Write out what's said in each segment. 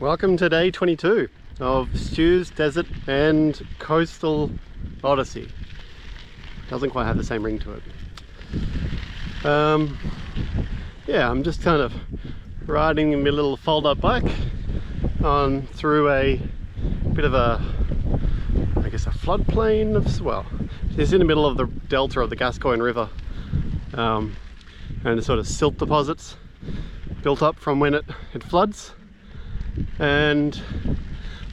Welcome to day 22 of Stu's Desert and Coastal Odyssey. Doesn't quite have the same ring to it. Yeah, I'm just kind of riding my little fold-up bike on through a bit of a, I guess, a floodplain of, well, it's in the middle of the delta of the Gascoyne River, and the sort of silt deposits built up from when it floods. And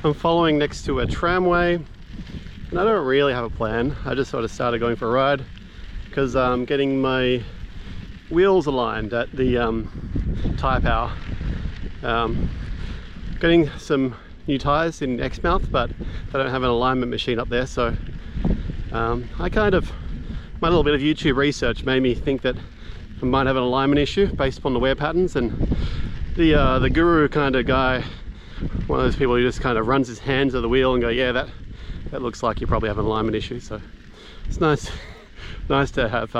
I'm following next to a tramway, and I don't really have a plan. I just sort of started going for a ride because I'm getting my wheels aligned at the Tyre Power. Getting some new tyres in Exmouth, but they don't have an alignment machine up there, so I kind of, my little bit of YouTube research made me think that I might have an alignment issue based upon the wear patterns. And the guru kind of guy, one of those people who just kind of runs his hands at the wheel and go, yeah, that looks like you probably have an alignment issue. So it's nice to have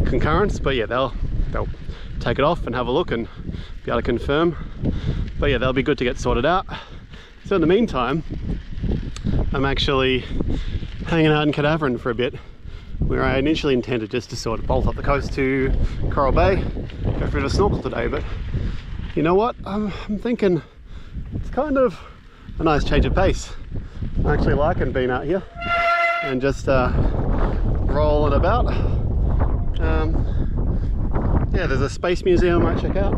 concurrence. But yeah, they'll take it off and have a look and be able to confirm. But yeah, they'll be good to get sorted out. So in the meantime, I'm actually hanging out in Cadaverine for a bit, where I initially intended just to sort of bolt up the coast to Coral Bay, go for a bit of a snorkel today. But you know what, I'm thinking it's kind of a nice change of pace. I actually liking being out here and just rolling about. Yeah, there's a space museum I might check out,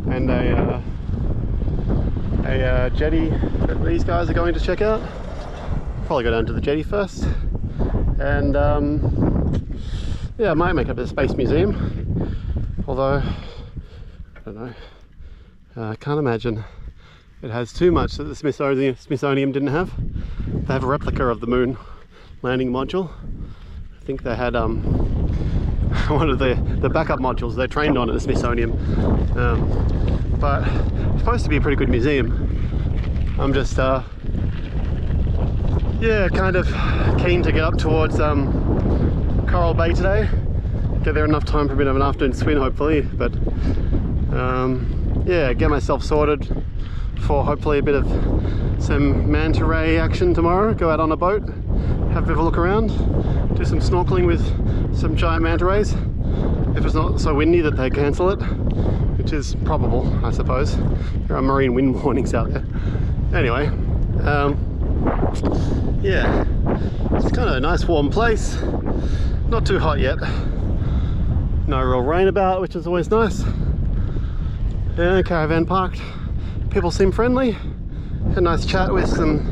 and a jetty that these guys are going to check out. Probably go down to the jetty first, and yeah, I might make up a space museum, although I don't know, I can't imagine it has too much that the Smithsonian didn't have. They have a replica of the moon landing module. I think they had one of the backup modules they trained on at the Smithsonian, but it's supposed to be a pretty good museum. I'm just yeah, kind of keen to get up towards Coral Bay today. Get there enough time for a bit of an afternoon swim, hopefully. But yeah, get myself sorted for hopefully a bit of some manta ray action tomorrow. Go out on a boat, have a bit of a look around, do some snorkeling with some giant manta rays. If it's not so windy that they cancel it, which is probable, I suppose. There are marine wind warnings out there. Anyway, yeah, it's kind of a nice warm place, not too hot yet, no real rain about, which is always nice. Yeah, caravan parked, people seem friendly. Had a nice chat with some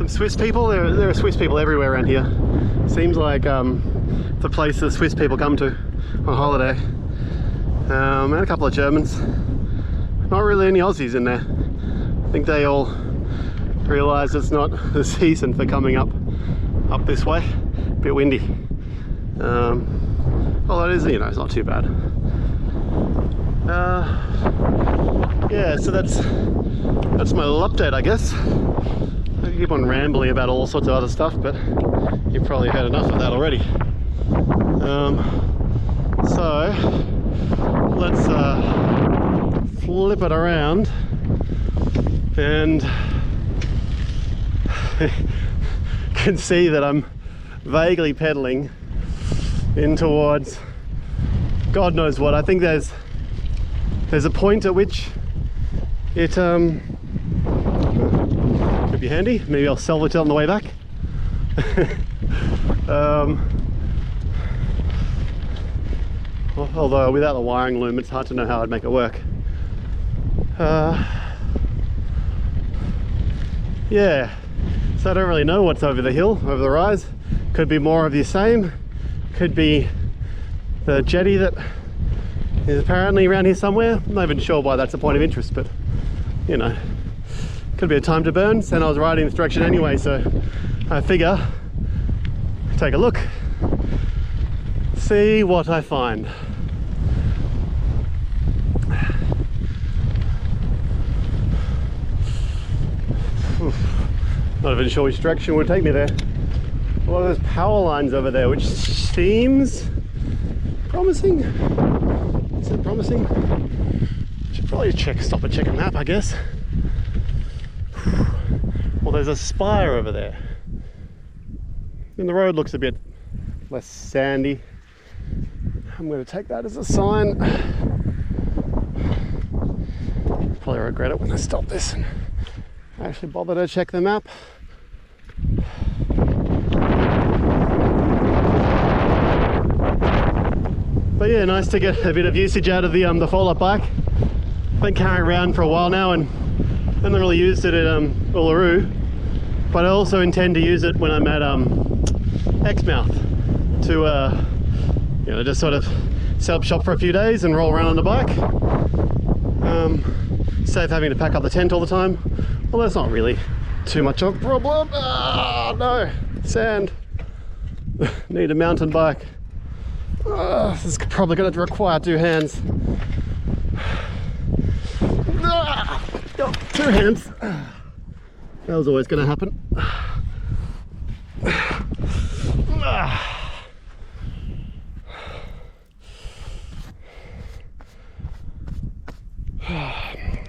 Swiss people. There are Swiss people everywhere around here. Seems like the place that Swiss people come to on holiday, and a couple of Germans. Not really any Aussies in there. I think they all realise it's not the season for coming up this way. A bit windy, although it is, you know, it's not too bad. Yeah, so that's my little update, I guess. I can keep on rambling about all sorts of other stuff, but you've probably heard enough of that already. So let's flip it around and can see that I'm vaguely pedaling in towards God knows what. I think there's a point at which it could be handy. Maybe I'll salvage it on the way back. Although without the wiring loom, it's hard to know how I'd make it work. Yeah, so I don't really know what's over the hill, over the rise. Could be more of the same. Could be the jetty that is apparently around here somewhere. I'm not even sure why that's a point of interest, but you know, could be a time to burn. And I was riding this direction anyway, so I figure take a look, see what I find. Not even sure which direction would take me there. A lot of those power lines over there, which seems promising. Is it promising? Probably stop and check a map, I guess. Well, there's a spire over there. And the road looks a bit less sandy. I'm going to take that as a sign. Probably regret it when I stop this and actually bother to check the map. But yeah, nice to get a bit of usage out of the fold-up bike. Been carrying around for a while now and haven't really used it at Uluru, but I also intend to use it when I'm at Exmouth to you know, just sort of set up shop for a few days and roll around on the bike. Save having to pack up the tent all the time. Well, that's not really too much of a problem. Ah, no, sand. Need a mountain bike. This is probably going to require two hands. Oh, two hands. That was always going to happen.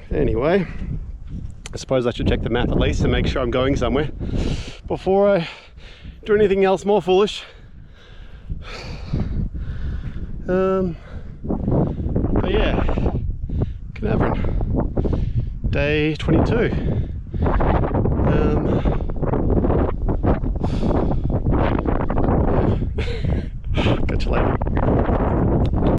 Anyway, I suppose I should check the map at least and make sure I'm going somewhere before I do anything else more foolish. But yeah, Carnarvon, day 22.